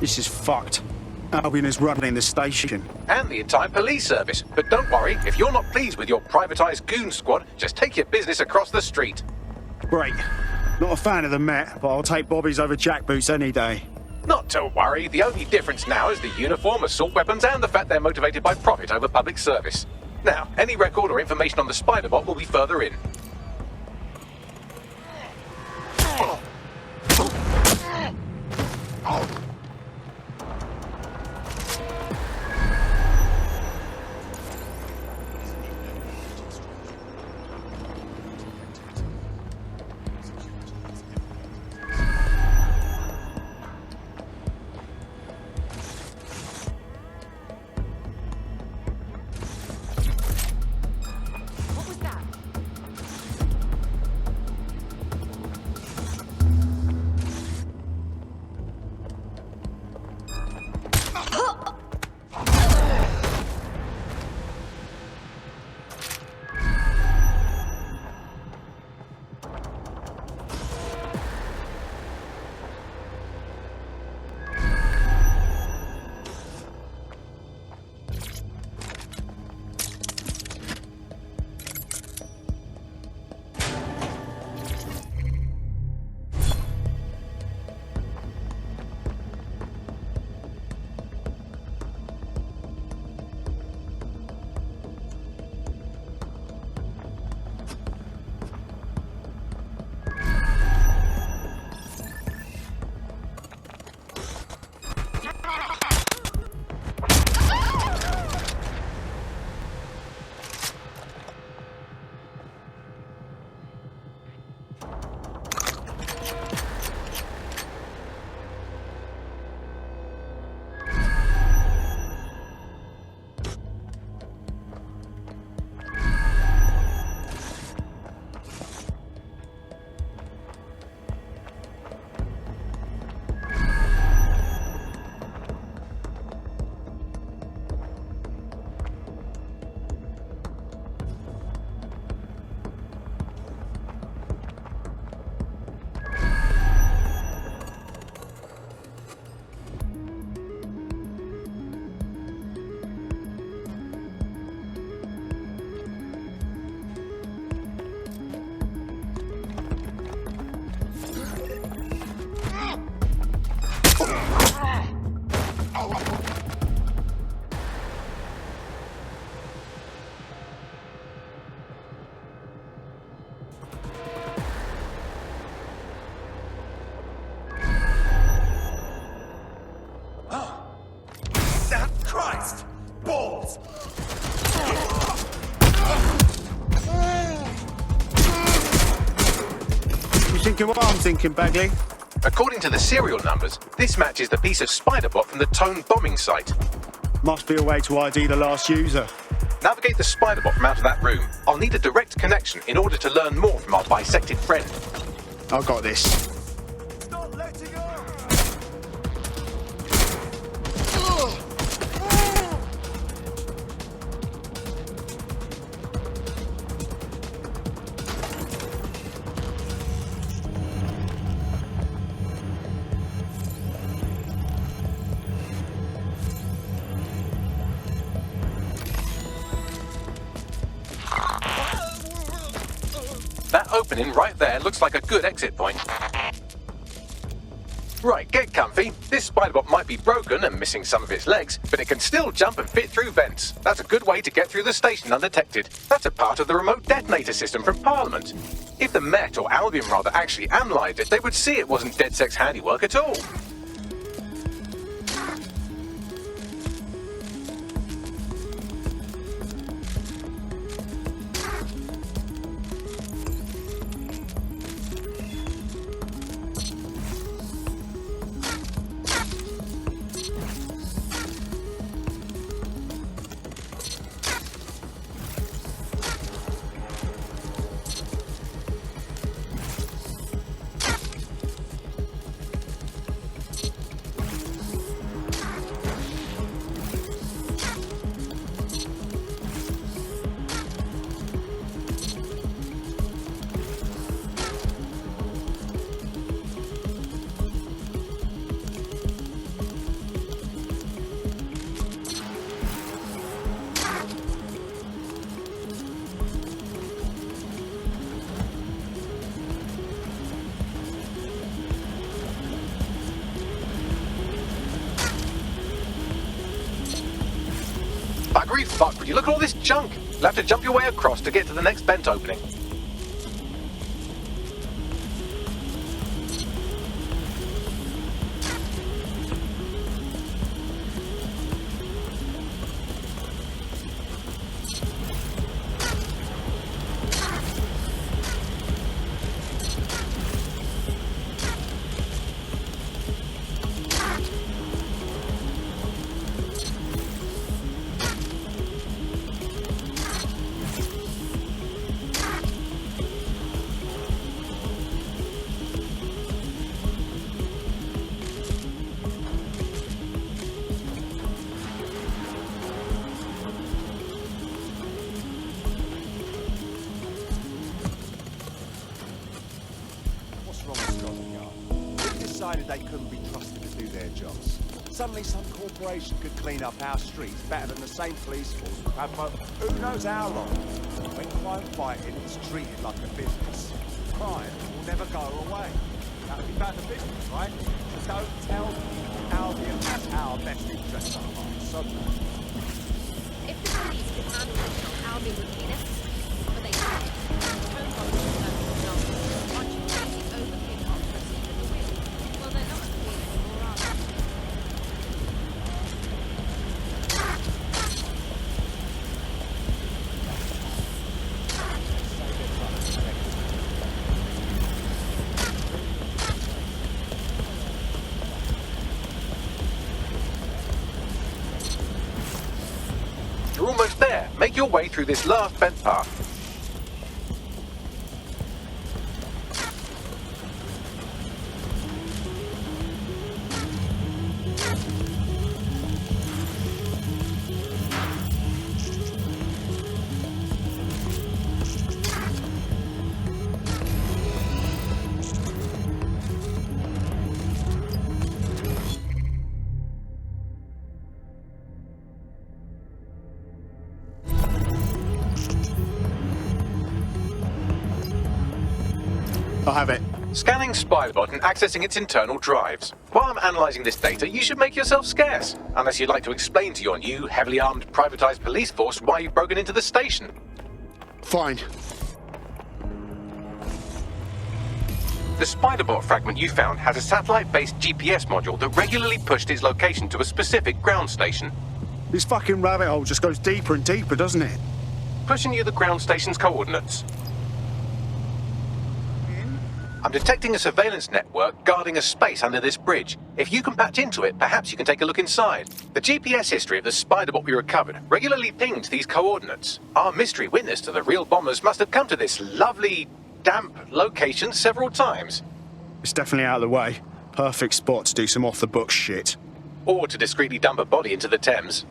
This is fucked. Albion is running the station. And the entire police service. But don't worry, if you're not pleased with your privatised goon squad, just take your business across the street. Great. Not a fan of the Met, but I'll take Bobby's over jackboots any day. Not to worry, the only difference now is the uniform, assault weapons, and the fact they're motivated by profit over public service. Now, any record or information on the Spider-Bot will be further in. What I'm thinking, Bagley? According to the serial numbers, this matches the piece of Spider-Bot from the Tone bombing site. Must be a way to ID the last user. Navigate the Spider-Bot from out of that room. I'll need a direct connection in order to learn more from our bisected friend. I've got this. Stop letting go! That opening right there looks like a good exit point. Right, get comfy. This Spider-Bot might be broken and missing some of its legs, but it can still jump and fit through vents. That's a good way to get through the station undetected. That's a part of the remote detonator system from Parliament. If the Met, or Albion rather, actually analysed it, they would see it wasn't DedSec's handiwork at all. buggery fuck, would you look at all this junk? You'll have to jump your way across to get to the next vent opening. What's wrong with Scotland Yard? They decided they couldn't be trusted to do their jobs. Suddenly some corporation could clean up our streets better than the same police force we've had for who knows how long. When crime fighting is treated like a business, crime will never go away. That'll be bad for business, right? So don't tell me Albion has our best interests at heart. So If the police could handle Albion would be necessary, but they can't. Home Watch you crazy overkill operas in the wind. Well, they're not as clean anymore, are they? You're almost there. Make your way through this last vent path. I have it. Scanning Spybot and accessing its internal drives. While I'm analysing this data, you should make yourself scarce. Unless you'd like to explain to your new, heavily armed, privatised police force why you've broken into the station. Fine. The Spiderbot fragment you found has a satellite-based GPS module that regularly pushed its location to a specific ground station, This fucking rabbit hole just goes deeper and deeper, doesn't it? pushing you the ground station's coordinates. I'm detecting a surveillance network guarding a space under this bridge. If you can patch into it, perhaps you can take a look inside. The GPS history of the Spiderbot we recovered regularly pinged these coordinates. Our mystery witness to the real bombers must have come to this lovely, damp location several times. It's definitely out of the way. Perfect spot to do some off-the-book shit. Or to discreetly dump a body into the Thames.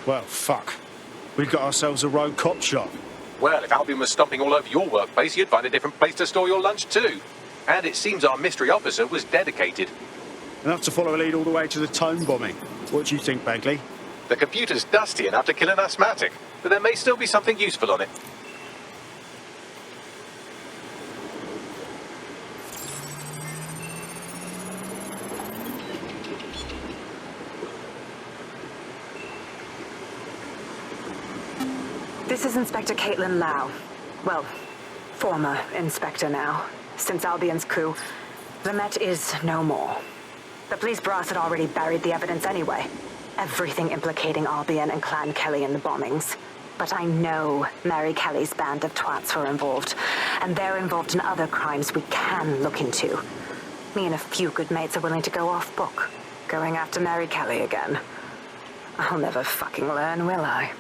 Well, fuck. We've got ourselves a rogue cop shop. Well, if Albion was stomping all over your workplace, you'd find a different place to store your lunch too. And it seems our mystery officer was dedicated. Enough to follow a lead all the way to the Tone bombing. What do you think, Bagley? The computer's dusty enough to kill an asthmatic, but there may still be something useful on it. This is Inspector Caitlin Lau. Well, former inspector now. Since Albion's coup, the Met is no more. The police brass had already buried the evidence anyway. Everything implicating Albion and Clan Kelly in the bombings. But I know Mary Kelly's band of twats were involved, and they're involved in other crimes we can look into. Me and a few good mates are willing to go off book, going after Mary Kelly again. I'll never fucking learn, will I?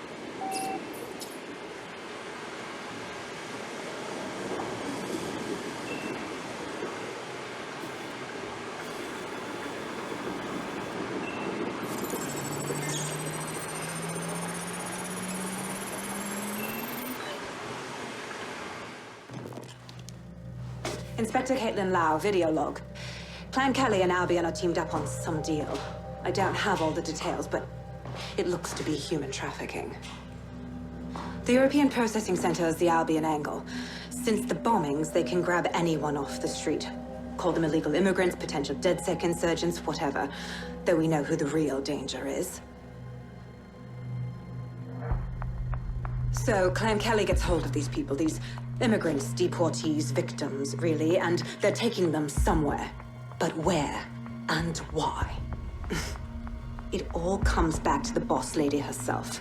Inspector Caitlin Lau, video log. Clan Kelly and Albion are teamed up on some deal. I don't have all the details, but it looks to be human trafficking. The European Processing Center is the Albion angle. Since the bombings, they can grab anyone off the street. Call them illegal immigrants, potential DedSec insurgents, whatever. Though we know who the real danger is. So, Clan Kelly gets hold of these people, these immigrants, deportees, victims, really, and they're taking them somewhere. But where and why? It all comes back to the boss lady herself.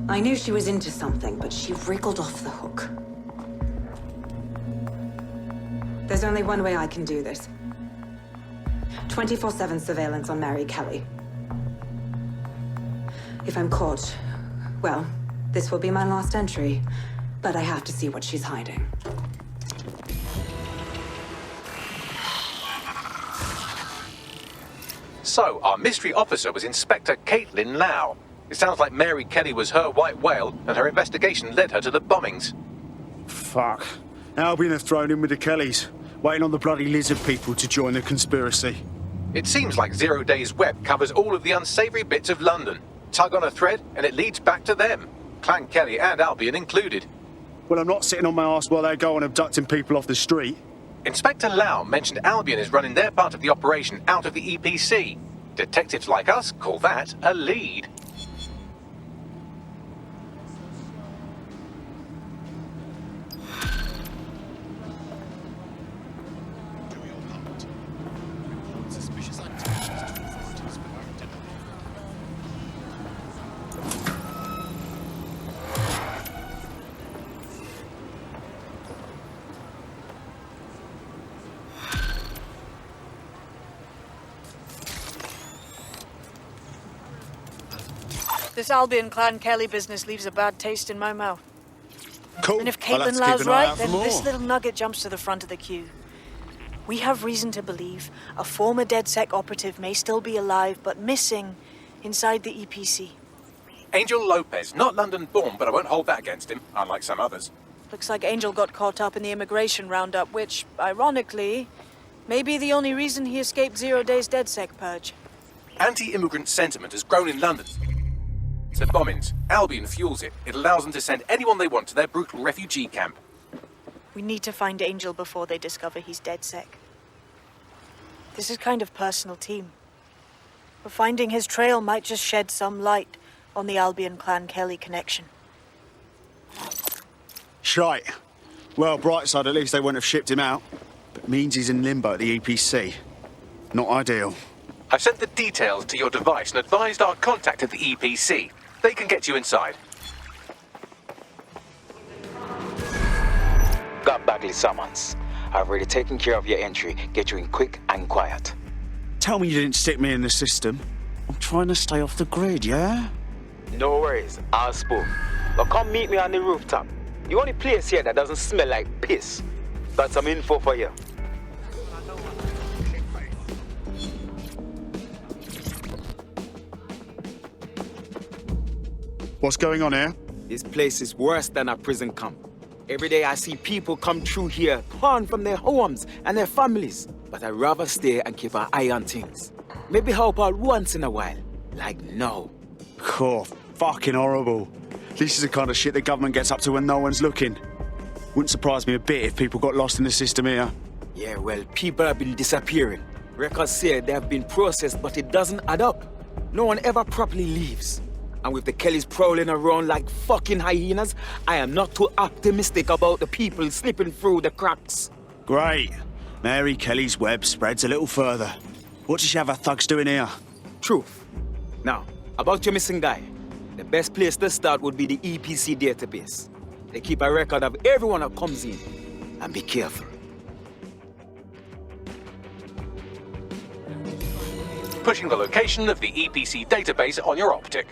I knew she was into something, but she wriggled off the hook. There's only one way I can do this. 24/7 surveillance on Mary Kelly. If I'm caught, well, this will be my last entry. But I have to see what she's hiding. So, our mystery officer was Inspector Caitlin Lau. It sounds like Mary Kelly was her white whale, and her investigation led her to the bombings. Fuck. Albion have thrown in with the Kellys, waiting on the bloody lizard people to join the conspiracy. It seems like Zero Days Web covers all of the unsavory bits of London. Tug on a thread, and it leads back to them. Clan Kelly and Albion included. Well, I'm not sitting on my ass while they go on abducting people off the street. Inspector Lau mentioned Albion is running their part of the operation out of the EPC. Detectives like us call that a lead. This Albion Clan Kelly business leaves a bad taste in my mouth. Cool. And if I'll have Caitlin to keep Lau's an eye right, out for then more. this little nugget jumps to the front of the queue. We have reason to believe a former DedSec operative may still be alive, but missing inside the EPC. Angel Lopez, not London-born, but I won't hold that against him, unlike some others. Looks like Angel got caught up in the immigration roundup, which, ironically, may be the only reason he escaped 0 Days DedSec purge. Anti-immigrant sentiment has grown in London. The bombings. Albion fuels it. It allows them to send anyone they want to their brutal refugee camp. We need to find Angel before they discover he's DedSec. This is kind of personal team. But finding his trail might just shed some light on the Albion Clan Kelly connection. Shite. Well, bright side, at least they wouldn't have shipped him out. But means he's in limbo at the EPC. Not ideal. I've sent the details to your device and advised our contact at the EPC. They can get you inside. Got Bagley summons. I've already taken care of your entry. Get you in quick and quiet. Tell me you didn't stick me in the system. I'm trying to stay off the grid, yeah? No worries, I'll spoon. But come meet me on the rooftop. The only place here that doesn't smell like piss. Got some info for you. What's going on here? This place is worse than a prison camp. Every day I see people come through here, torn from their homes and their families. But I'd rather stay and keep an eye on things. Maybe help out once in a while. Like now. Cool. Fucking horrible. This is the kind of shit the government gets up to when no one's looking. Wouldn't surprise me a bit if people got lost in the system here. Yeah, well, people have been disappearing. Records say they have been processed, but it doesn't add up. No one ever properly leaves. And with the Kellys prowling around like fucking hyenas, I am not too optimistic about the people slipping through the cracks. Great. Mary Kelly's web spreads a little further. What does she have her thugs doing here? Truth. Now, about your missing guy. The best place to start would be the EPC database. They keep a record of everyone that comes in. And be careful. Pushing the location of the EPC database on your optic.